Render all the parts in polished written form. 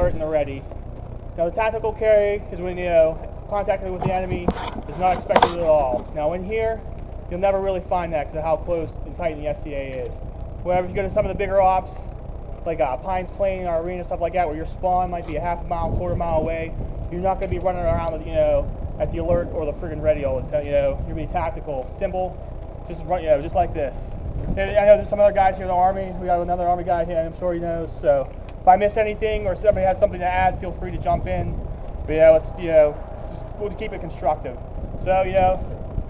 alert and the ready. Now the tactical carry is when, contacting with the enemy is not expected at all. Now in here, you'll never really find that because of how close and tight the SCA is. However, if you go to some of the bigger ops, like Pines Plain or Arena, stuff like that, where your spawn might be a half a mile, quarter mile away, you're not going to be running around with, at the alert or the friggin' ready all the time. You're going to be tactical, simple, just run, just like this. And I know there's some other guys here in the Army. We got another Army guy here, I'm sure he knows. So if I miss anything or somebody has something to add, feel free to jump in. But it's just cool to keep it constructive. So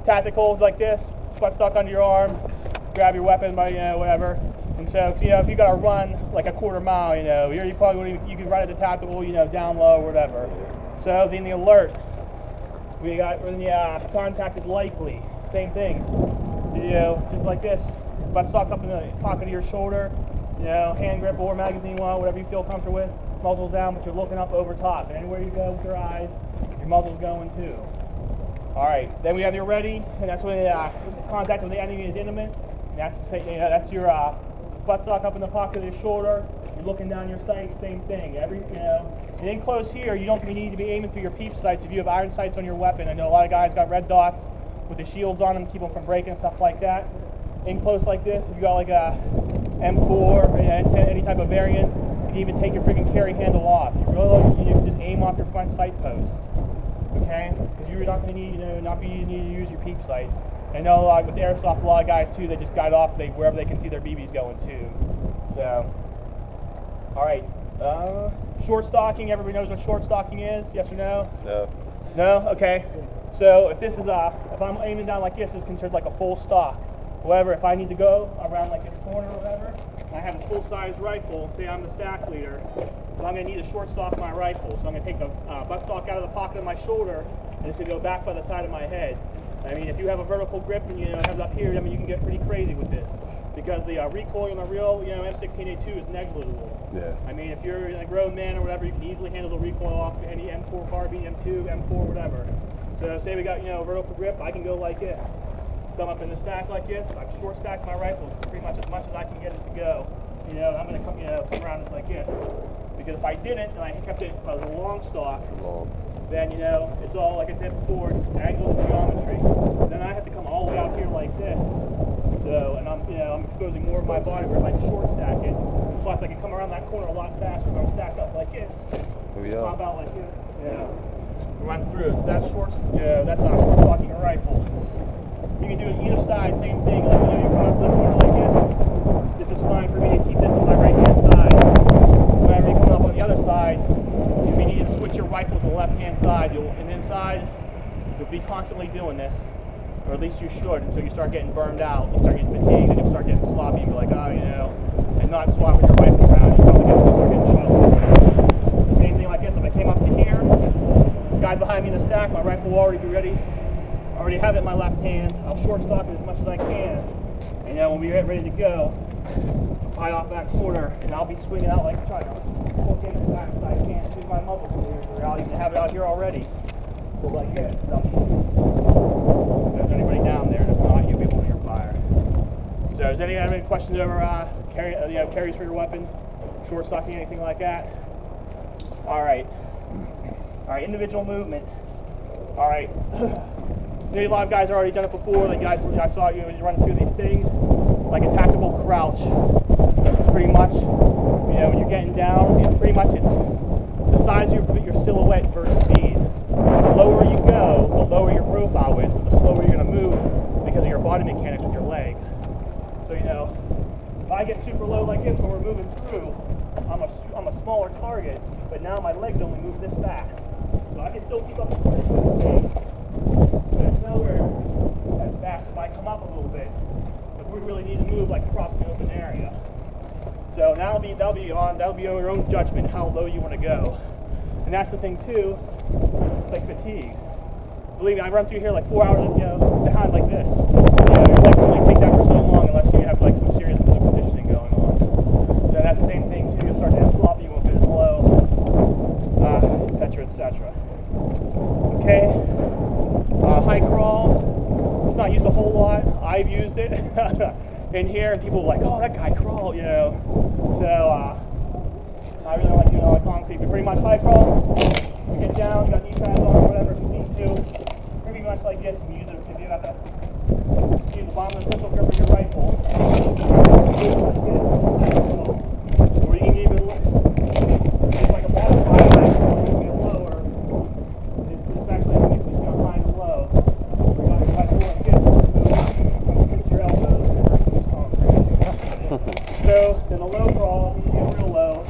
tactical like this, butt stuck under your arm, grab your weapon by whatever. And so if you got to run like a quarter mile, you probably you can run at the tactical, down low or whatever. So then the alert, we got when the contact is likely, same thing. Just like this, butt stuck up in the pocket of your shoulder, hand grip or magazine wall, whatever you feel comfortable with. Muzzle's down, but you're looking up over top. And anywhere you go with your eyes, your muzzle's going too. All right, then we have your ready, and that's when contact with the enemy is intimate. And that's your butt stuck up in the pocket of your shoulder. You're looking down your sight, same thing. And in close here, you don't need to be aiming for your peep sights if you have iron sights on your weapon. I know a lot of guys got red dots with the shields on them to keep them from breaking and stuff like that. In close like this, if you got like a M4, any type of variant, you can even take your freaking carry handle off. You can just aim off your front sight post. Okay? Because you're not going to need, need to use your peep sights. I know with Airsoft, a lot of guys too, they just guide off wherever they can see their BBs going too. So, all right. Short stocking, everybody knows what short stocking is, yes or no? No. No? Okay. So if this is if I'm aiming down like this, it's considered like a full stock. However, if I need to go around like this corner or whatever, and I have a full-size rifle, say I'm the stack leader, so I'm going to need a short stock my rifle. So I'm going to take the butt stock out of the pocket of my shoulder, and it's going to go back by the side of my head. I mean, if you have a vertical grip and have it up here, I mean, you can get pretty crazy with this. Because the recoil on the real, M16A2 is negligible. Yeah. I mean, if you're a grown man or whatever, you can easily handle the recoil off any M4 carbine, M2, M4, whatever. So say we got, vertical grip, I can go like this. Thumb up in the stack like this. I short stack my rifle pretty much as I can get it to go. I'm going to come, come around it like this. Because if I didn't, and I kept it as a long stock, then, it's all, like I said before, it's angles and geometry. Then I have to come all the way out here like this. So, and I'm exposing more of my body where if I short stack it. Plus, I can come around that corner a lot faster if I'm stacked up like this. Pop out like this. Run through. So that's short stocking a rifle. You can do it either side, same thing. Like, you come up to the corner like this. This is fine for me to keep this on my right-hand side. Whenever you come up on the other side, if you need to switch your rifle to the left-hand side, and inside, you'll be constantly doing this. Or at least you should, until you start getting burned out, you start getting fatigued, and you start getting sloppy, and you're like, and not swapping your rifle around, you probably start getting shot. The same thing like this, if I came up to here, the guy behind me in the stack, my rifle will already be ready. I already have it in my left hand. I'll short stock it as much as I can. And when we get ready to go, I'll tie off that corner, and I'll be swinging out like trying to hook in as fast as I can. Use my muzzle here, I'll even have it out here already. So like this. If there's anybody down there, and if not, you'll be able to hear fire. So does anybody have any questions over carries for your weapon, short stocking, anything like that? All right, individual movement. All right. A lot of guys have already done it before. Like guys, I saw you running through these things, like a tactical crouch. Pretty much, when you're getting down, pretty much it's the size of your silhouette versus speed. The lower you go, the lower your profile is, the slower you're going to move because of your body mechanics with your legs. So if I get super low like this when we're moving through, I'm a smaller target, but now my legs only move this fast. So I can still keep up the pace. But it's nowhere as fast if I come up a little bit. If we really need to move like across the open area. So that'll be your own judgment how low you want to go. And that's the thing too, like fatigue. Believe me, I run through here like 4 hours, behind like this. Your legs only take that for so long unless you have like some serious physical conditioning going on. So that's the same thing too. You'll start to have sloppy when it's low, etc., etc. Okay. High crawl. It's not used a whole lot. I've used it in here, and people are like, "Oh, that guy crawled," So I really don't like doing it on concrete, but pretty much high crawl, you get down, you got knee pads on or whatever if you need to. Pretty much like this, you use it if you have to use the bottom of the pistol grip of your rifle. Or you can even it's like a water fire, you can get lower. It's actually high and low. You got to pull like this, so your elbows versus concrete. So then the low crawl, you get real low.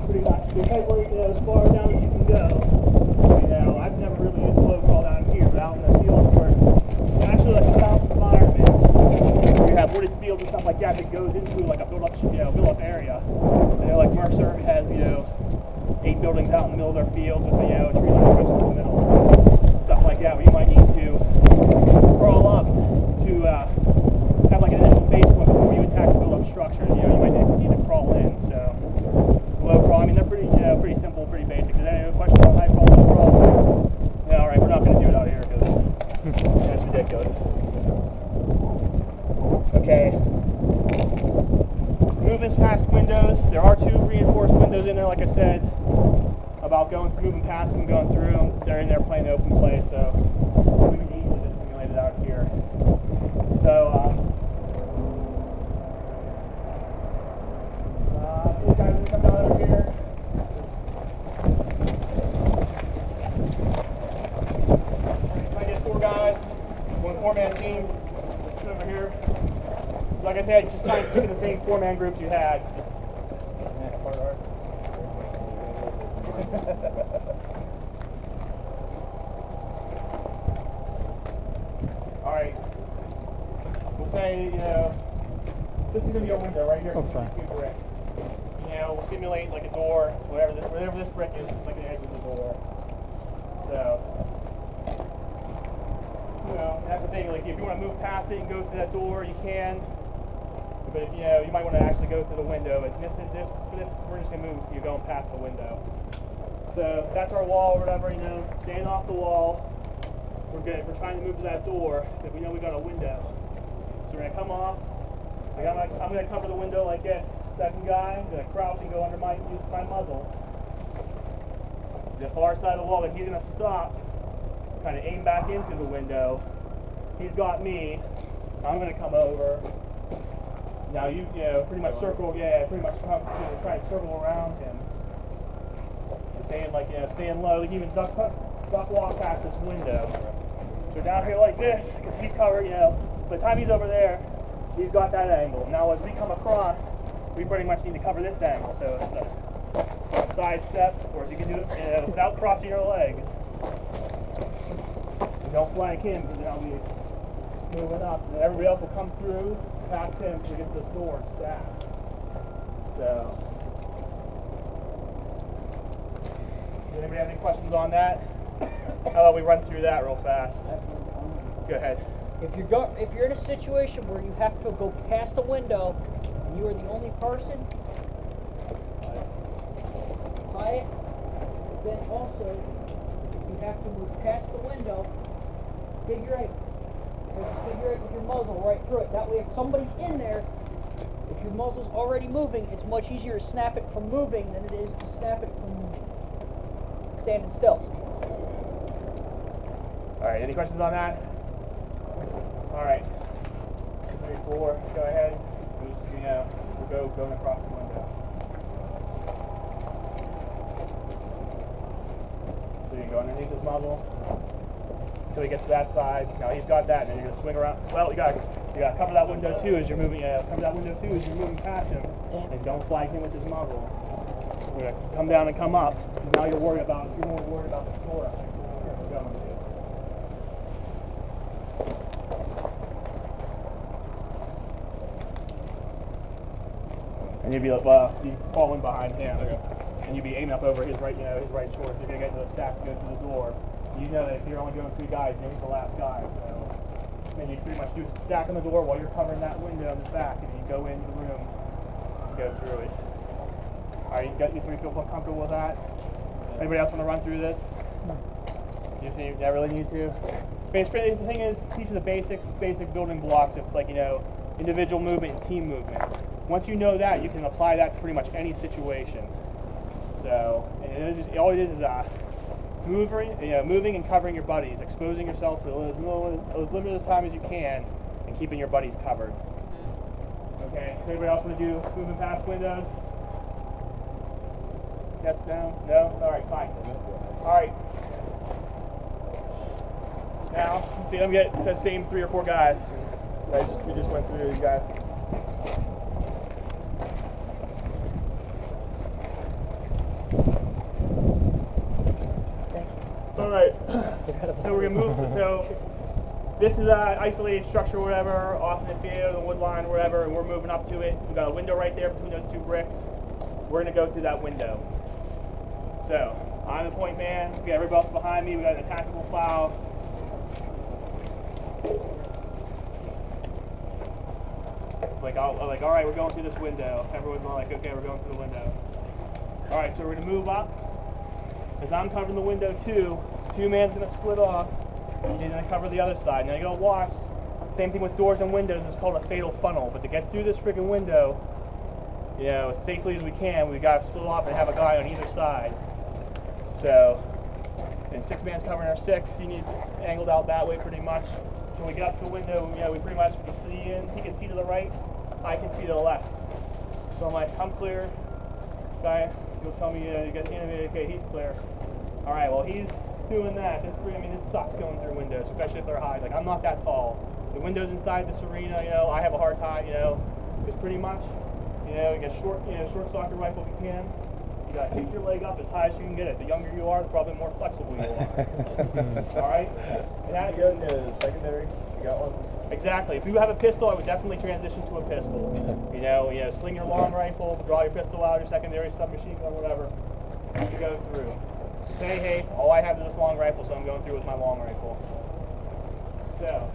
Pretty much. You tight where as far down as you can go. You know, I've never really used low crawl down here, but out in the field where it's actually like a balanced environment. You have wooded fields and stuff like that that goes into like a built-up, built-up area. You know, like Mercer has 8 buildings out in the middle of their fields with trees like the rest in the middle, stuff like that. Where you might need to crawl up to have like an initial base point before you attack the build-up structure. You might need to crawl in. So low crawl. I mean, they're pretty pretty simple, pretty basic. Is there any questions on high crawl, low crawl? Yeah, all right, we're not going to do it out here because that's ridiculous. Okay. Moving past windows. There are 2 reinforced windows in there, like I said. About moving past them, going through them. They're in there playing open play, so we can easily just simulate it out here. So, these guys will come down over here. I get 4 guys, 1 4-man team. Over here. Like I said, just kind of picking the same 4-man groups you had. Alright. We'll say, this is going to be our window right here. Okay. We'll simulate like a door, whatever this brick is, it's like the edge of the door. So, that's the thing, like if you want to move past it and go through that door, you can. But if you might want to actually go through the window. But for this, we're just going to move, you're going past the window. So that's our wall or whatever, staying off the wall. We're good. We're trying to move to that door, but we know we got a window. So we're going to come off. I'm going to cover the window like this. Second guy, I'm going to crouch and go under use my muzzle. The far side of the wall, that he's going to stop, kind of aim back into the window. He's got me. I'm going to come over. Now you pretty much circle, pretty much try to circle around him. And staying low. You can even duck walk past this window. So down here like this, because he's covered, by the time he's over there, he's got that angle. Now as we come across, we pretty much need to cover this angle. So it's a side step, or if you can do it without crossing your legs. And don't flank him, because then I'll be moving up. And then everybody else will come through past him to get to this door and stack. So, does anybody have any questions on that? How about we run through that real fast? Go ahead. If you're in a situation where you have to go past a window and you are the only person, tie it. Then also, if you have to move past the window, figure 8. Figure 8 with your muzzle right through it. That way, if somebody's in there, if your muzzle's already moving, it's much easier to snap it from moving than it is to snap it from standing still. All right. Any questions on that? All right. 2, 3, 4. Go ahead. We'll go going across the window. So you can go underneath his muzzle until he gets to that side. Now he's got that, and then you're gonna swing around. Well, you got to cover that window too as you're moving. Cover that window too as you're moving past him, and don't flag him with his muzzle. We're gonna come down and come up. And now you're more worried about the door. We're going to. And you'd be falling behind him, and you'd be aiming up over his right shoulder. You're gonna get to the stack to go through the door. You know that if you're only going 3 guys, he's the last guy. So then you pretty much do a stack on the door while you're covering that window in the back, and you go into the room and go through it. All right, you 3 feel comfortable with that? Anybody else want to run through this? You think you really need to? Basically, the thing is, teach you the basic building blocks of individual movement and team movement. Once you know that, you can apply that to pretty much any situation. So, and all it is moving and covering your buddies, exposing yourself for as limited time as you can, and keeping your buddies covered. Okay, does anybody else want to do moving past windows? Yes, no? No? Alright, fine. Alright. Now, see them get the same 3 or 4 guys. We just went through these guys. Alright, so we're going to move, so this is an isolated structure or whatever, off in the field, the wood line or whatever, and we're moving up to it. We've got a window right there between those 2 bricks. We're going to go through that window. So, I'm the point man, we got everybody else behind me, we got a tactical plow. Like, alright, we're going through this window. Everyone's like, okay, we're going through the window. Alright, so we're going to move up. As I'm covering the window too, 2 man's going to split off, and he's going to cover the other side. Now you got to watch, same thing with doors and windows, it's called a fatal funnel. But to get through this freaking window, you know, as safely as we can, we've got to split off and have a guy on either side. So, and 6 man's covering our 6, you need angled out that way pretty much. When we get up to the window, you know, we pretty much can see in, he can see to the right, I can see to the left. So I'm like, I'm clear. Guy, he'll tell me, you get animated, okay, he's clear. Alright, well he's doing that. This sucks going through windows, especially if they're high. Like, I'm not that tall. The windows inside this arena, you know, I have a hard time, you know, because pretty much, you know, you get short stalker rifle if you can. You gotta kick your leg up as high as you can get it. The younger you are, the probably more flexible you are. Alright? You go into secondary, you got one? Exactly. If you have a pistol, I would definitely transition to a pistol. You know, sling your long rifle, draw your pistol out, your secondary submachine gun, whatever. You go through. Say, hey, all I have is this long rifle, so I'm going through with my long rifle. So,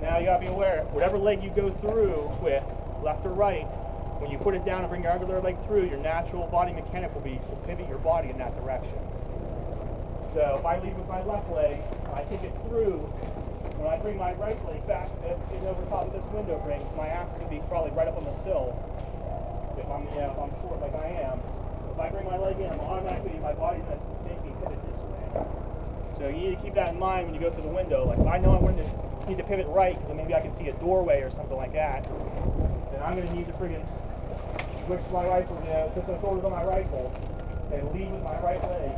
now you gotta be aware, whatever leg you go through with, left or right, when you put it down and bring your other leg through, your natural body mechanic will be to pivot your body in that direction. So if I lead with my left leg, I kick it through. When I bring my right leg back in over top of this window ring, my ass is going to be probably right up on the sill. If I'm short like I am. If I bring my leg in, my body's going to make me pivot this way. So you need to keep that in mind when you go through the window. Like, if I know I'm going to need to pivot right, because maybe I can see a doorway or something like that, then I'm going to need to friggin' switch my rifle, put the shoulders on my rifle, and lead with my right leg.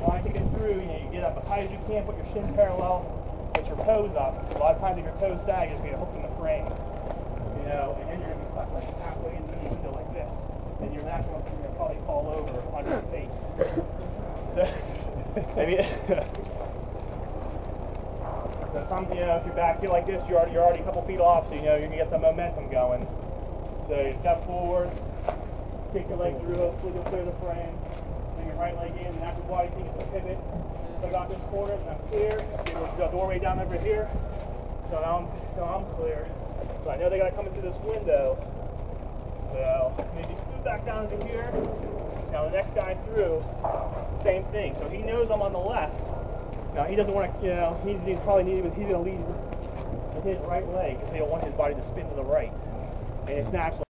When I kick it through, you get up as high as you can, put your shin parallel, put your toes up. A lot of times if your toes sag, it's going to hook in the frame. And then you're going to be stuck like halfway into the window like this. And your natural is going to probably fall over on your face. So, maybe, so if you're back here like this, you're already a couple feet off, so you're going to get some momentum going. So you step forward, kick your leg through, clear the frame, bring your right leg in, and after your body takes a pivot. So I got this corner, and I'm clear. There's a doorway down over here. So now I'm clear. So I know they got to come into this window. So maybe scoot back down into here. Now the next guy through, same thing. So he knows I'm on the left. Now he doesn't want to, he's going to lead with his right leg because he don't want his body to spin to the right. And it's natural.